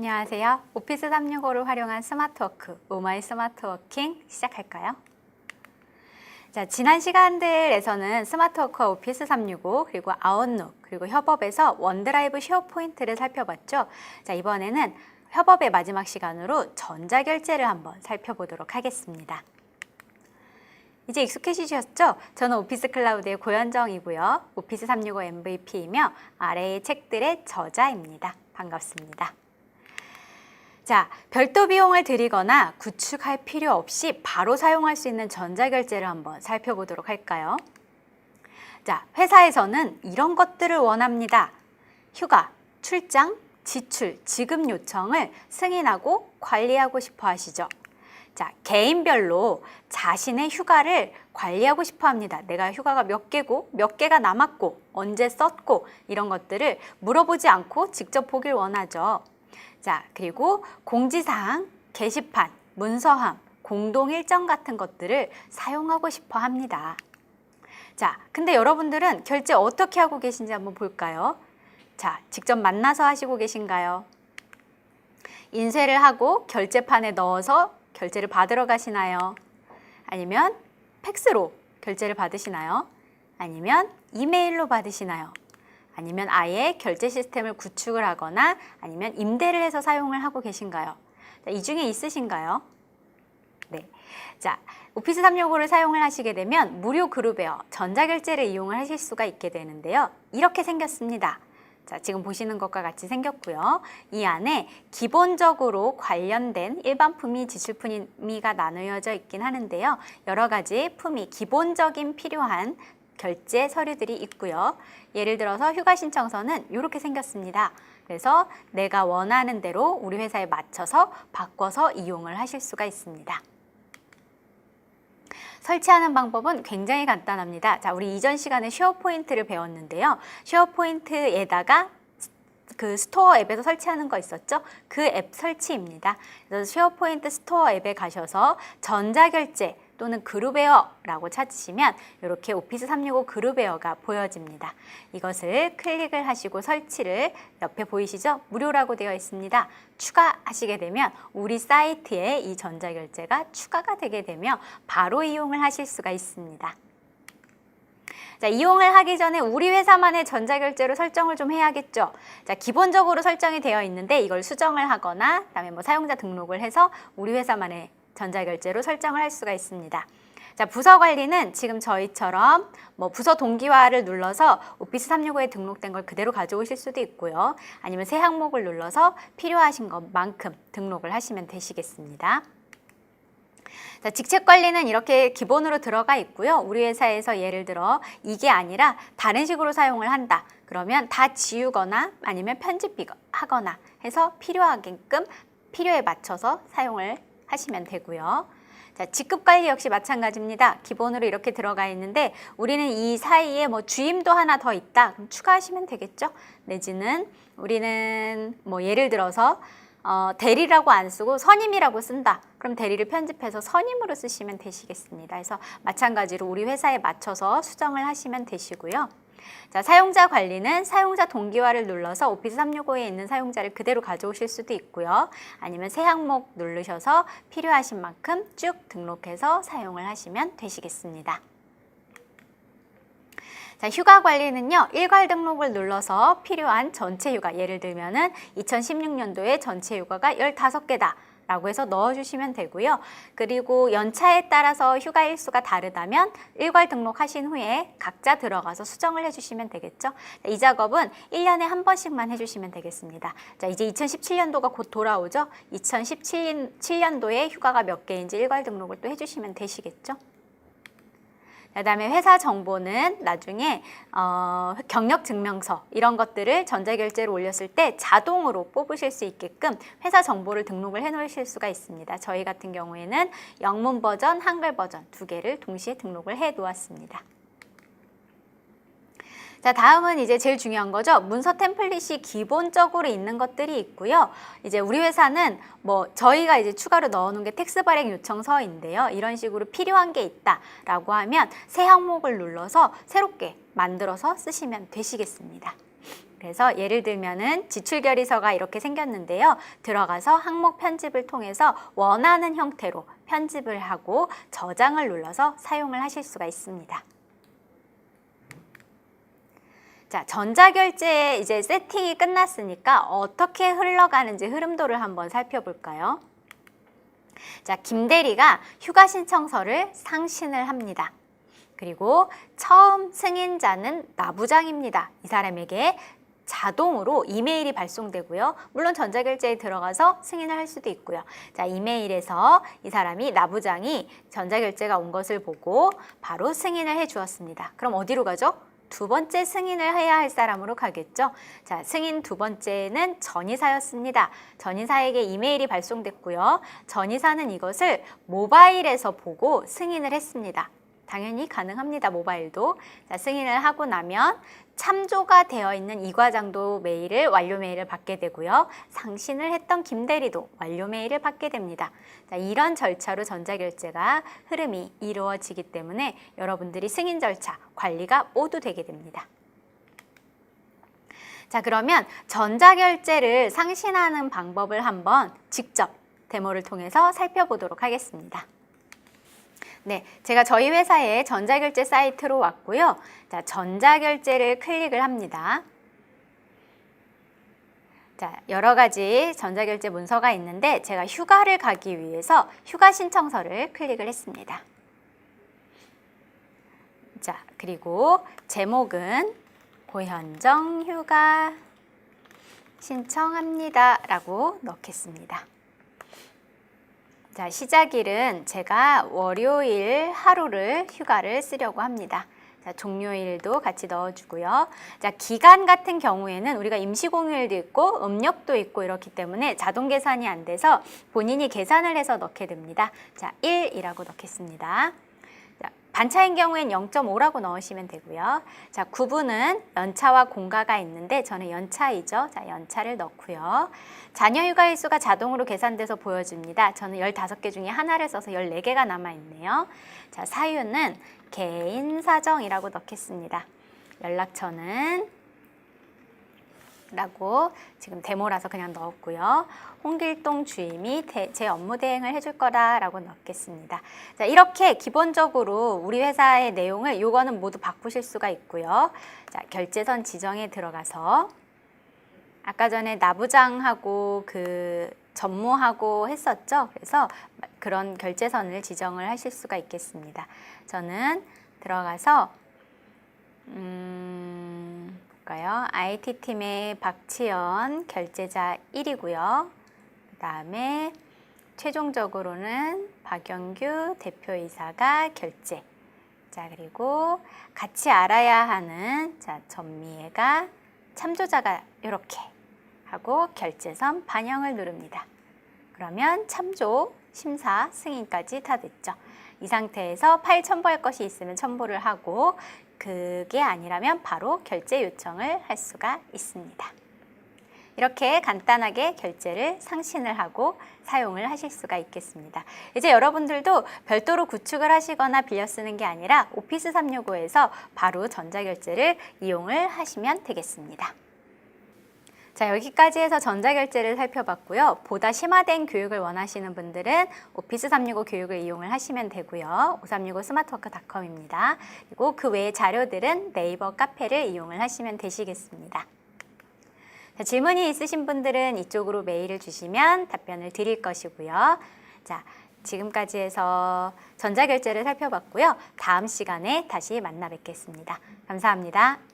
안녕하세요. 오피스 365를 활용한 스마트워크, 오마이 스마트워킹 시작할까요? 자, 지난 시간들에서는 스마트워크와 오피스 365, 그리고 아웃룩, 그리고 협업에서 원드라이브 쉐어포인트를 살펴봤죠. 자, 이번에는 협업의 마지막 시간으로 전자결제를 한번 살펴보도록 하겠습니다. 이제 익숙해지셨죠? 저는 오피스 클라우드의 고현정이고요. 오피스 365 MVP이며 아래의 책들의 저자입니다. 반갑습니다. 자, 별도 비용을 들이거나 구축할 필요 없이 바로 사용할 수 있는 전자결제를 한번 살펴보도록 할까요? 자, 회사에서는 이런 것들을 원합니다. 휴가, 출장, 지출, 지급 요청을 승인하고 관리하고 싶어 하시죠. 자, 개인별로 자신의 휴가를 관리하고 싶어 합니다. 내가 휴가가 몇 개고, 몇 개가 남았고, 언제 썼고, 이런 것들을 물어보지 않고 직접 보길 원하죠. 자, 그리고 공지사항, 게시판, 문서함, 공동 일정 같은 것들을 사용하고 싶어 합니다. 자, 근데 여러분들은 결제 어떻게 하고 계신지 한번 볼까요? 자, 직접 만나서 하시고 계신가요? 인쇄를 하고 결제판에 넣어서 결제를 받으러 가시나요? 아니면 팩스로 결제를 받으시나요? 아니면 이메일로 받으시나요? 아니면 아예 결제 시스템을 구축을 하거나 아니면 임대를 해서 사용을 하고 계신가요? 자, 이 중에 있으신가요? 네. 자, 오피스 365를 사용을 하시게 되면 무료 그룹웨어, 전자결제를 이용을 하실 수가 있게 되는데요. 이렇게 생겼습니다. 자, 지금 보시는 것과 같이 생겼고요. 이 안에 기본적으로 관련된 일반 품위, 지출 품위가 나누어져 있긴 하는데요. 여러 가지 품위, 기본적인 필요한 결제 서류들이 있고요. 예를 들어서 휴가 신청서는 이렇게 생겼습니다. 그래서 내가 원하는 대로 우리 회사에 맞춰서 바꿔서 이용을 하실 수가 있습니다. 설치하는 방법은 굉장히 간단합니다. 자, 우리 이전 시간에 쉐어포인트를 배웠는데요. 쉐어포인트에다가 그 스토어 앱에서 설치하는 거 있었죠? 그 앱 설치입니다. 그래서 쉐어포인트 스토어 앱에 가셔서 전자결제 또는 그룹웨어라고 찾으시면 이렇게 오피스 365 그룹웨어가 보여집니다. 이것을 클릭을 하시고 설치를 옆에 보이시죠? 무료라고 되어 있습니다. 추가하시게 되면 우리 사이트에 이 전자결제가 추가가 되게 되며 바로 이용을 하실 수가 있습니다. 자, 이용을 하기 전에 우리 회사만의 전자결제로 설정을 좀 해야겠죠. 자, 기본적으로 설정이 되어 있는데 이걸 수정을 하거나 그다음에 뭐 사용자 등록을 해서 우리 회사만의 전자결제로 설정을 할 수가 있습니다. 자, 부서 관리는 지금 저희처럼 뭐 부서 동기화를 눌러서 오피스 365에 등록된 걸 그대로 가져오실 수도 있고요. 아니면 새 항목을 눌러서 필요하신 것만큼 등록을 하시면 되시겠습니다. 자, 직책 관리는 이렇게 기본으로 들어가 있고요. 우리 회사에서 예를 들어 이게 아니라 다른 식으로 사용을 한다. 그러면 다 지우거나 아니면 편집하거나 해서 필요하게끔 필요에 맞춰서 사용을 하시면 되고요. 자, 직급관리 역시 마찬가지입니다. 기본으로 이렇게 들어가 있는데 우리는 이 사이에 뭐 주임도 하나 더 있다. 그럼 추가하시면 되겠죠. 내지는 우리는 뭐 예를 들어서 대리라고 안 쓰고 선임이라고 쓴다. 그럼 대리를 편집해서 선임으로 쓰시면 되시겠습니다. 그래서 마찬가지로 우리 회사에 맞춰서 수정을 하시면 되시고요. 자, 사용자 관리는 사용자 동기화를 눌러서 오피스 365에 있는 사용자를 그대로 가져오실 수도 있고요. 아니면 새 항목 누르셔서 필요하신 만큼 쭉 등록해서 사용을 하시면 되시겠습니다. 자, 휴가 관리는요, 일괄 등록을 눌러서 필요한 전체 휴가, 예를 들면은 2016년도에 전체 휴가가 15개다. 라고 해서 넣어주시면 되고요. 그리고 연차에 따라서 휴가 일수가 다르다면 일괄 등록하신 후에 각자 들어가서 수정을 해주시면 되겠죠. 이 작업은 1년에 한 번씩만 해주시면 되겠습니다. 자, 이제 2017년도가 곧 돌아오죠. 2017년도에 휴가가 몇 개인지 일괄 등록을 또 해주시면 되시겠죠. 그다음에 회사 정보는 나중에 경력 증명서 이런 것들을 전자결제로 올렸을 때 자동으로 뽑으실 수 있게끔 회사 정보를 등록을 해 놓으실 수가 있습니다. 저희 같은 경우에는 영문 버전, 한글 버전 두 개를 동시에 등록을 해 놓았습니다. 자, 다음은 이제 제일 중요한 거죠. 문서 템플릿이 기본적으로 있는 것들이 있고요. 이제 우리 회사는 뭐 저희가 이제 추가로 넣어놓은 게 텍스 발행 요청서인데요. 이런 식으로 필요한 게 있다라고 하면 새 항목을 눌러서 새롭게 만들어서 쓰시면 되시겠습니다. 그래서 예를 들면은 지출결의서가 이렇게 생겼는데요. 들어가서 항목 편집을 통해서 원하는 형태로 편집을 하고 저장을 눌러서 사용을 하실 수가 있습니다. 자, 전자결제의 이제 세팅이 끝났으니까 어떻게 흘러가는지 흐름도를 한번 살펴볼까요? 자, 김대리가 휴가 신청서를 상신을 합니다. 그리고 처음 승인자는 나부장입니다. 이 사람에게 자동으로 이메일이 발송되고요. 물론 전자결제에 들어가서 승인을 할 수도 있고요. 자, 이메일에서 이 사람이 나부장이 전자결제가 온 것을 보고 바로 승인을 해 주었습니다. 그럼 어디로 가죠? 두 번째 승인을 해야 할 사람으로 가겠죠. 자, 승인 두 번째는 전이사였습니다. 전이사에게 이메일이 발송됐고요. 전이사는 이것을 모바일에서 보고 승인을 했습니다. 당연히 가능합니다. 모바일도. 자, 승인을 하고 나면 참조가 되어 있는 이 과장도 메일을 완료 메일을 받게 되고요. 상신을 했던 김대리도 완료 메일을 받게 됩니다. 자, 이런 절차로 전자결제가 흐름이 이루어지기 때문에 여러분들이 승인 절차 관리가 모두 되게 됩니다. 자, 그러면 전자결제를 상신하는 방법을 한번 직접 데모를 통해서 살펴보도록 하겠습니다. 네, 제가 저희 회사의 전자결제 사이트로 왔고요. 자, 전자결제를 클릭을 합니다. 자, 여러 가지 전자결제 문서가 있는데 제가 휴가를 가기 위해서 휴가 신청서를 클릭을 했습니다. 자, 그리고 제목은 고현정 휴가 신청합니다 라고 넣겠습니다. 자, 시작일은 제가 월요일 하루를 휴가를 쓰려고 합니다. 자, 종료일도 같이 넣어주고요. 자, 기간 같은 경우에는 우리가 임시공휴일도 있고 음력도 있고 이렇기 때문에 자동 계산이 안 돼서 본인이 계산을 해서 넣게 됩니다. 자, 1이라고 넣겠습니다. 자, 반차인 경우엔 0.5라고 넣으시면 되고요. 자, 구분은 연차와 공가가 있는데 저는 연차이죠. 자, 연차를 넣고요. 자녀 휴가 일수가 자동으로 계산돼서 보여줍니다. 저는 15개 중에 하나를 써서 14개가 남아있네요. 자, 사유는 개인 사정이라고 넣겠습니다. 연락처는 라고 지금 데모라서 그냥 넣었고요. 홍길동 주임이 제 업무 대행을 해줄 거다라고 넣겠습니다. 자, 이렇게 기본적으로 우리 회사의 내용을 요거는 모두 바꾸실 수가 있고요. 자, 결제선 지정에 들어가서 아까 전에 나부장하고 전무하고 했었죠. 그래서 그런 결제선을 지정을 하실 수가 있겠습니다. 저는 들어가서 볼까요? IT팀의 박치연 결제자 1이고요. 그 다음에 최종적으로는 박영규 대표이사가 결제. 자, 그리고 같이 알아야 하는 전미애가 참조자가 이렇게 하고 결제선 반영을 누릅니다. 그러면 참조, 심사, 승인까지 다 됐죠. 이 상태에서 파일 첨부할 것이 있으면 첨부를 하고 그게 아니라면 바로 결제 요청을 할 수가 있습니다. 이렇게 간단하게 결제를 상신을 하고 사용을 하실 수가 있겠습니다. 이제 여러분들도 별도로 구축을 하시거나 빌려 쓰는 게 아니라 오피스 365에서 바로 전자결제를 이용을 하시면 되겠습니다. 자, 여기까지 해서 전자결제를 살펴봤고요. 보다 심화된 교육을 원하시는 분들은 오피스 365 교육을 이용을 하시면 되고요. 5365smartwork.com입니다. 그리고 그 외의 자료들은 네이버 카페를 이용을 하시면 되시겠습니다. 자, 질문이 있으신 분들은 이쪽으로 메일을 주시면 답변을 드릴 것이고요. 자, 지금까지 해서 전자결제를 살펴봤고요. 다음 시간에 다시 만나 뵙겠습니다. 감사합니다.